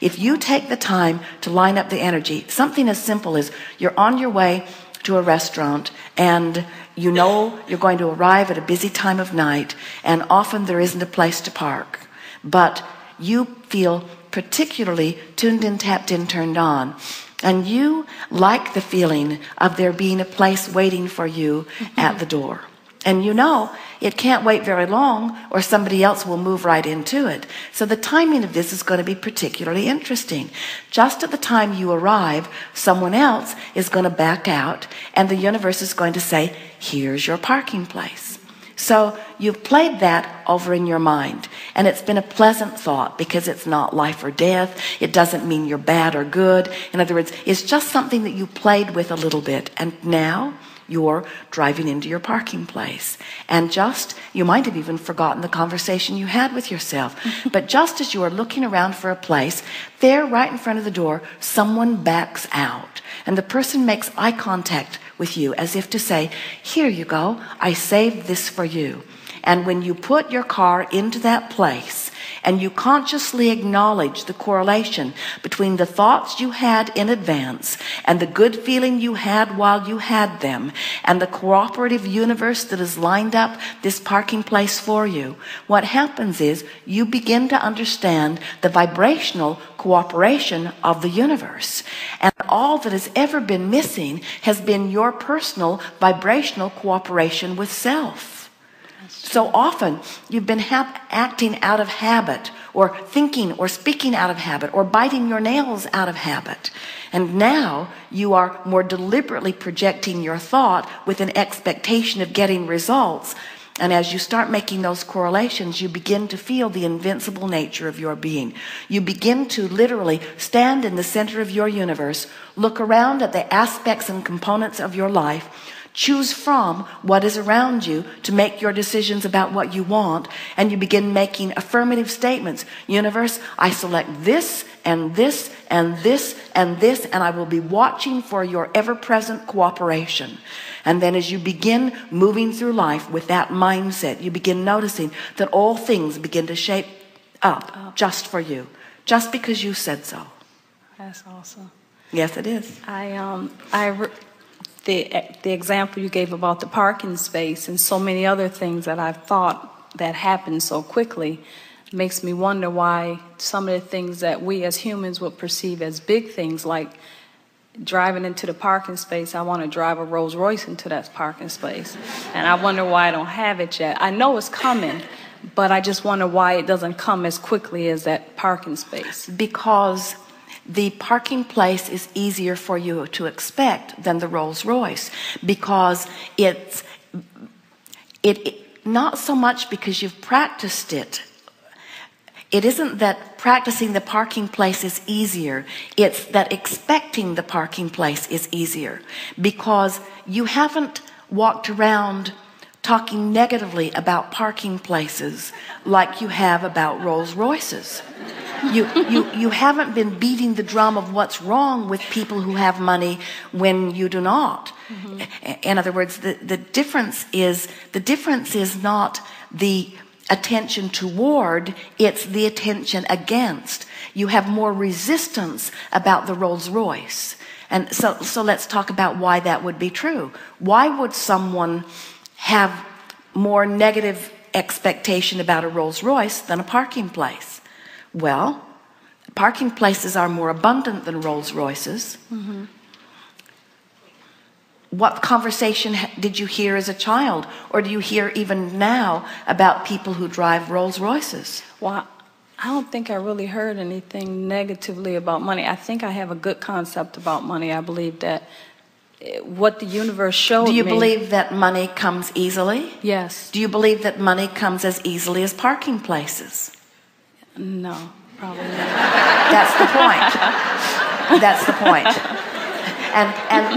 If you take the time to line up the energy, something as simple as you're on your way to a restaurant and you know you're going to arrive at a busy time of night, and often there isn't a place to park, but you feel particularly tuned in, tapped in, turned on, and you like the feeling of there being a place waiting for you at the door. And you know it can't wait very long or somebody else will move right into it. So the timing of this is going to be particularly interesting. Just at the time you arrive, someone else is going to back out and the universe is going to say, here's your parking place. So you've played that over in your mind, and it's been a pleasant thought because it's not life or death. It doesn't mean you're bad or good. In other words, it's just something that you played with a little bit, and now you're driving into your parking place. And you might have even forgotten the conversation you had with yourself. But just as you are looking around for a place, there right in front of the door, someone backs out. And the person makes eye contact with you as if to say, here you go, I saved this for you. And when you put your car into that place and you consciously acknowledge the correlation between the thoughts you had in advance and the good feeling you had while you had them and the cooperative universe that has lined up this parking place for you, what happens is you begin to understand the vibrational cooperation of the universe. And all that has ever been missing has been your personal vibrational cooperation with self. So often you've been acting out of habit, or thinking or speaking out of habit, or biting your nails out of habit. And now you are more deliberately projecting your thought with an expectation of getting results. And as you start making those correlations, you begin to feel the invincible nature of your being. You begin to literally stand in the center of your universe, look around at the aspects and components of your life, choose from what is around you to make your decisions about what you want, and you begin making affirmative statements. Universe, I select this and this and this and this, and I will be watching for your ever-present cooperation. And then as you begin moving through life with that mindset, you begin noticing that all things begin to shape up just for you, just because you said so. That's awesome. Yes, it is. The example you gave about the parking space and so many other things that I've thought that happened so quickly makes me wonder why some of the things that we as humans would perceive as big things, like driving into the parking space. I want to drive a Rolls Royce into that parking space, and I wonder why I don't have it yet. I know it's coming, but I just wonder why it doesn't come as quickly as that parking space. Because the parking place is easier for you to expect than the Rolls Royce, because it's not so much because you've practiced it. It isn't that practicing the parking place is easier. It's that expecting the parking place is easier, because you haven't walked around talking negatively about parking places like you have about Rolls Royces. You haven't been beating the drum of what's wrong with people who have money when you do not. Mm-hmm. In other words, the difference is not the attention toward, it's the attention against. You have more resistance about the Rolls Royce. And so let's talk about why that would be true. Why would someone have more negative expectation about a Rolls Royce than a parking place? Well, parking places are more abundant than Rolls Royces. Mm-hmm. What conversation did you hear as a child, or do you hear even now about people who drive Rolls Royces? Well, I don't think I really heard anything negatively about money. I think I have a good concept about money. I believe that what the universe showed me. Do you believe that money comes easily? Yes. Do you believe that money comes as easily as parking places? No, probably not. That's the point. That's the point.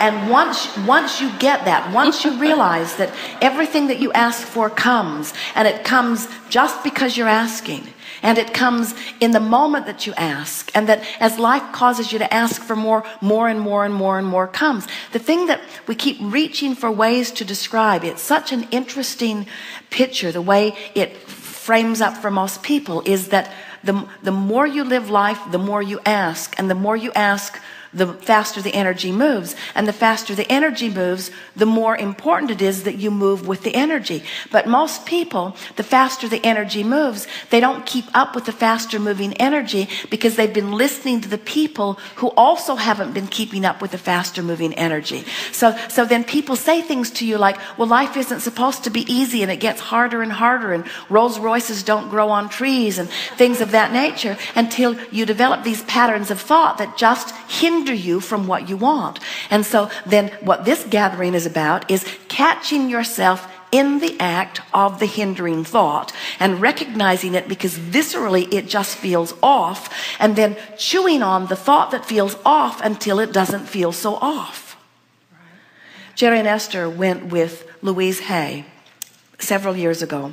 And once you get that, once you realize that everything that you ask for comes, and it comes just because you're asking, and it comes in the moment that you ask, and that as life causes you to ask for more and more comes. The thing that we keep reaching for ways to describe, it's such an interesting picture, the way it frames up for most people, is that the more you live life, the more you ask, and the more you ask, the faster the energy moves. And the faster the energy moves, the more important it is that you move with the energy. But most people, the faster the energy moves, they don't keep up with the faster moving energy because they've been listening to the people who also haven't been keeping up with the faster moving energy. So then people say things to you like, well, life isn't supposed to be easy and it gets harder and harder, and Rolls Royces don't grow on trees and things of that nature, until you develop these patterns of thought that just hinder you from what you want. And so then what this gathering is about is catching yourself in the act of the hindering thought and recognizing it, because viscerally it just feels off, and then chewing on the thought that feels off until it doesn't feel so off. Jerry and Esther went with Louise Hay several years ago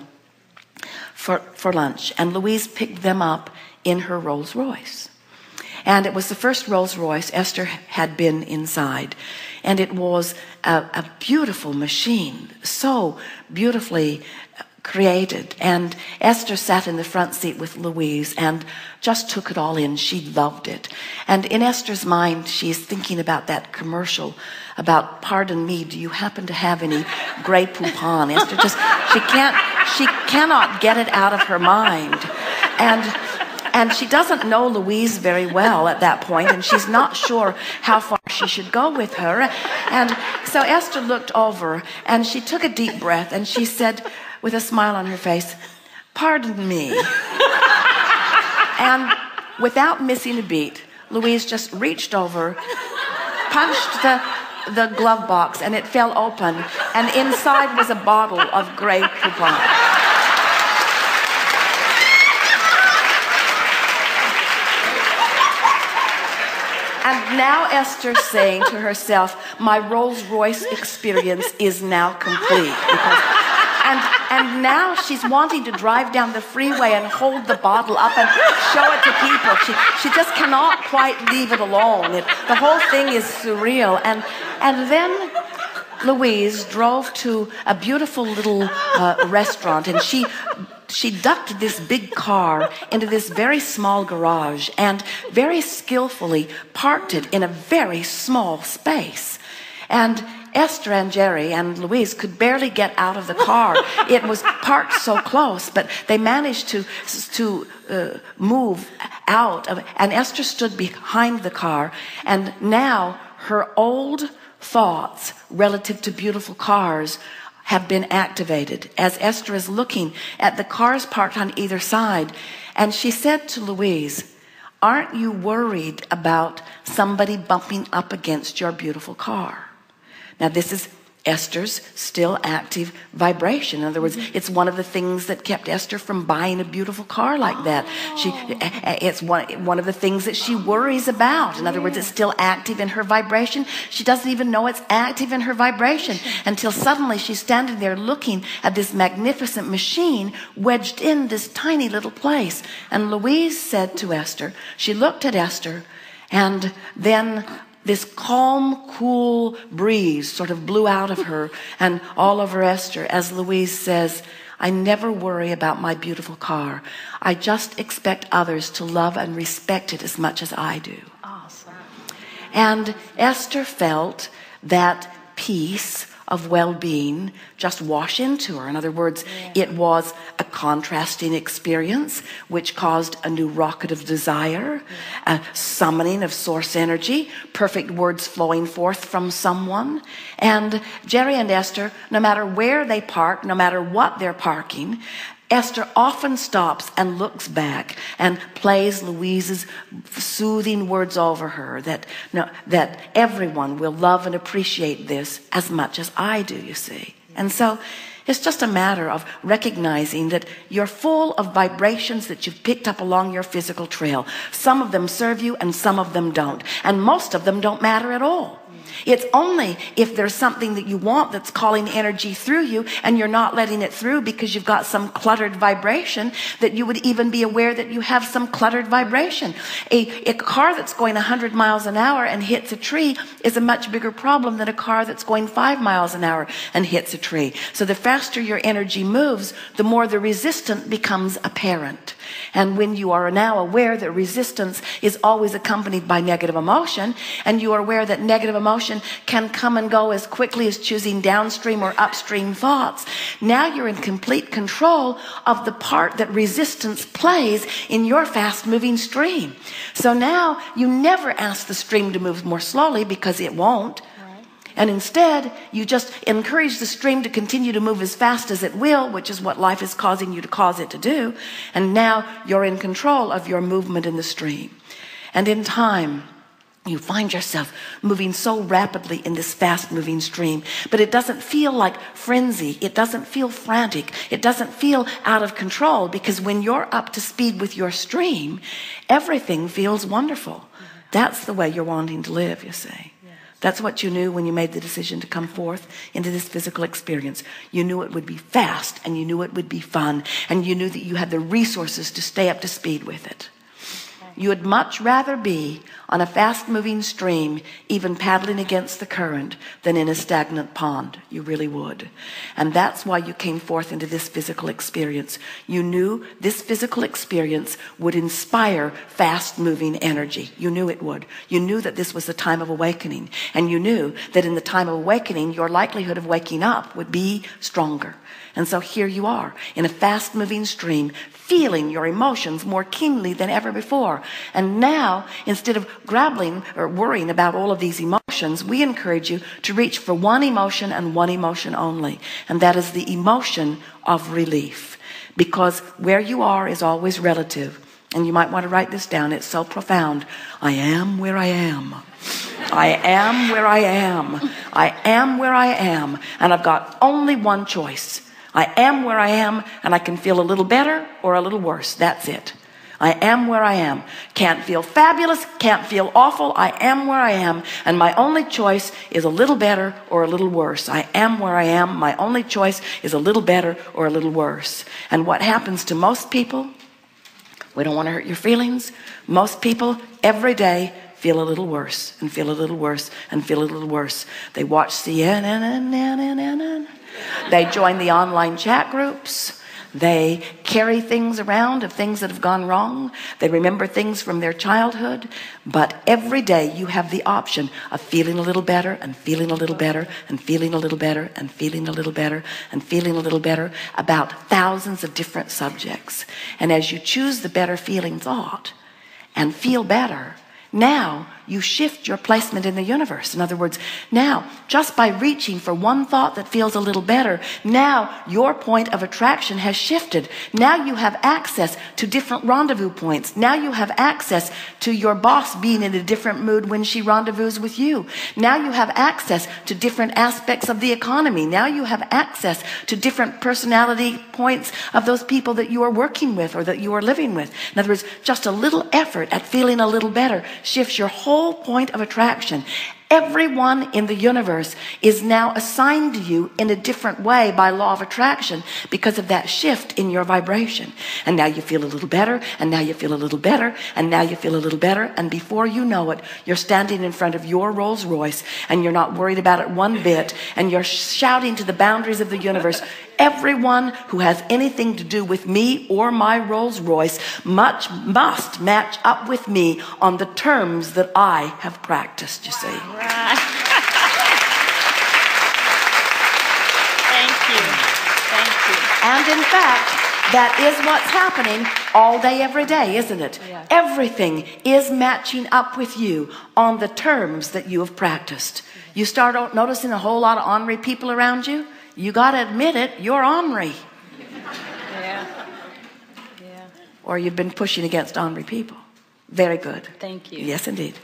for lunch, and Louise picked them up in her Rolls Royce. And it was the first Rolls Royce Esther had been inside. And it was a beautiful machine, so beautifully created. And Esther sat in the front seat with Louise and just took it all in. She loved it. And in Esther's mind, she's thinking about that commercial about, pardon me, do you happen to have any Grey Poupon? Esther she cannot get it out of her mind. And she doesn't know Louise very well at that point, and she's not sure how far she should go with her. And so Esther looked over, and she took a deep breath, and she said, with a smile on her face, pardon me. And without missing a beat, Louise just reached over, punched the glove box, and it fell open, and inside was a bottle of Grey Poupon. And now Esther's saying to herself, my Rolls Royce experience is now complete. And now she's wanting to drive down the freeway and hold the bottle up and show it to people. She just cannot quite leave it alone. The whole thing is surreal. And then Louise drove to a beautiful little restaurant, and she ducked this big car into this very small garage and very skillfully parked it in a very small space. And Esther and Jerry and Louise could barely get out of the car. It was parked so close, but they managed to move out of, and Esther stood behind the car, and now her old thoughts relative to beautiful cars have been activated as Esther is looking at the cars parked on either side. And she said to Louise, aren't you worried about somebody bumping up against your beautiful car? Now this is Esther's still active vibration. In other words, it's one of the things that kept Esther from buying a beautiful car like that. It's one of the things that she worries about. In other words, it's still active in her vibration. She doesn't even know it's active in her vibration until suddenly she's standing there looking at this magnificent machine wedged in this tiny little place. And Louise said to Esther, she looked at Esther, and then this calm, cool breeze sort of blew out of her and all over Esther as Louise says, I never worry about my beautiful car. I just expect others to love and respect it as much as I do. Awesome. And Esther felt that peace of well-being just wash into her. In other words, it was a contrasting experience which caused a new rocket of desire, a summoning of source energy, perfect words flowing forth from someone. And Jerry and Esther, no matter where they park, no matter what they're parking, Esther often stops and looks back and plays Louise's soothing words over her that everyone will love and appreciate this as much as I do, you see. And so it's just a matter of recognizing that you're full of vibrations that you've picked up along your physical trail. Some of them serve you and some of them don't. And most of them don't matter at all. It's only if there's something that you want that's calling energy through you and you're not letting it through because you've got some cluttered vibration that you would even be aware that you have some cluttered vibration. A car that's going 100 miles an hour and hits a tree is a much bigger problem than a car that's going 5 miles an hour and hits a tree. So the faster your energy moves, the more the resistance becomes apparent. And when you are now aware that resistance is always accompanied by negative emotion, and you are aware that negative emotion can come and go as quickly as choosing downstream or upstream thoughts, now you're in complete control of the part that resistance plays in your fast-moving stream. So now you never ask the stream to move more slowly, because it won't. And instead, you just encourage the stream to continue to move as fast as it will, which is what life is causing you to cause it to do. And now you're in control of your movement in the stream. And in time, you find yourself moving so rapidly in this fast-moving stream, but it doesn't feel like frenzy. It doesn't feel frantic. It doesn't feel out of control, because when you're up to speed with your stream, everything feels wonderful. That's the way you're wanting to live, you see. That's what you knew when you made the decision to come forth into this physical experience. You knew it would be fast, and you knew it would be fun, and you knew that you had the resources to stay up to speed with it. You would much rather be on a fast-moving stream, even paddling against the current, than in a stagnant pond. You really would. And that's why you came forth into this physical experience. You knew this physical experience would inspire fast-moving energy. You knew it would. You knew that this was the time of awakening. And you knew that in the time of awakening, your likelihood of waking up would be stronger. And so here you are in a fast-moving stream, feeling your emotions more keenly than ever before. And now, instead of grappling or worrying about all of these emotions, we encourage you to reach for one emotion and one emotion only. And that is the emotion of relief. Because where you are is always relative. And you might want to write this down. It's so profound. I am where I am. I am where I am. I am where I am. And I've got only one choice. I am where I am, and I can feel a little better or a little worse. That's it. I am where I am. Can't feel fabulous, can't feel awful. I am where I am, and my only choice is a little better or a little worse. I am where I am. My only choice is a little better or a little worse. And what happens to most people, we don't want to hurt your feelings. Most people every day feel a little worse and feel a little worse and feel a little worse. They watch CNN. They join the online chat groups. They carry things around of things that have gone wrong. They remember things from their childhood. But every day you have the option of feeling a little better and feeling a little better and feeling a little better and feeling a little better and feeling a little better about thousands of different subjects. And as you choose the better feeling thought and feel better, now you shift your placement in the universe. In other words, now, just by reaching for one thought that feels a little better, now your point of attraction has shifted. Now you have access to different rendezvous points. Now you have access to your boss being in a different mood when she rendezvous with you. Now you have access to different aspects of the economy. Now you have access to different personality points of those people that you are working with or that you are living with. In other words, just a little effort at feeling a little better shifts your whole point of attraction. Everyone in the universe is now assigned to you in a different way by law of attraction because of that shift in your vibration. And now you feel a little better, and now you feel a little better, and now you feel a little better, and before you know it, you're standing in front of your Rolls Royce, and you're not worried about it one bit, and you're shouting to the boundaries of the universe, everyone who has anything to do with me or my Rolls Royce must match up with me on the terms that I have practiced, you see. Right. Thank you. And in fact, that is what's happening all day, every day, isn't it? Yeah. Everything is matching up with you on the terms that you have practiced. You start noticing a whole lot of ornery people around you. You got to admit it, you're ornery. Yeah. Or you've been pushing against ornery people. Very good. Thank you. Yes, indeed.